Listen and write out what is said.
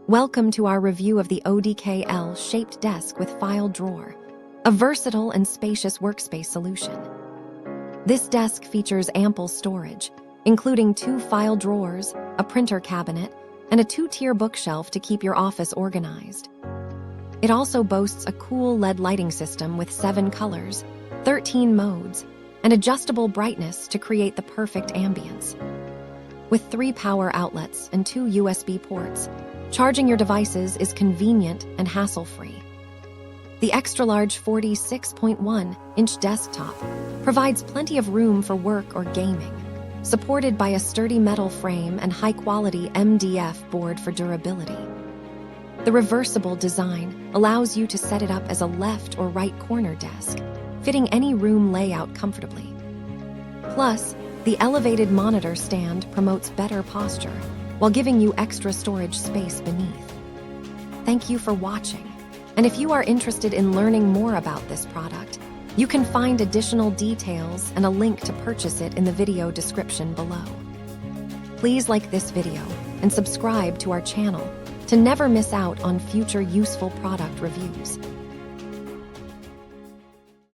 Welcome to our review of the ODK L Shaped Desk with File Drawer, a versatile and spacious workspace solution. This desk features ample storage, including 2 file drawers, a printer cabinet, and a 2-tier bookshelf to keep your office organized. It also boasts a cool LED lighting system with 7 colors, 13 modes, and adjustable brightness to create the perfect ambience. With 3 power outlets and 2 USB ports, charging your devices is convenient and hassle-free. The extra-large 46.1-inch desktop provides plenty of room for work or gaming, supported by a sturdy metal frame and high-quality MDF board for durability. The reversible design allows you to set it up as a left or right corner desk, fitting any room layout comfortably. Plus, the elevated monitor stand promotes better posture while giving you extra storage space beneath. Thank you for watching, and if you are interested in learning more about this product, you can find additional details and a link to purchase it in the video description below. Please like this video and subscribe to our channel to never miss out on future useful product reviews.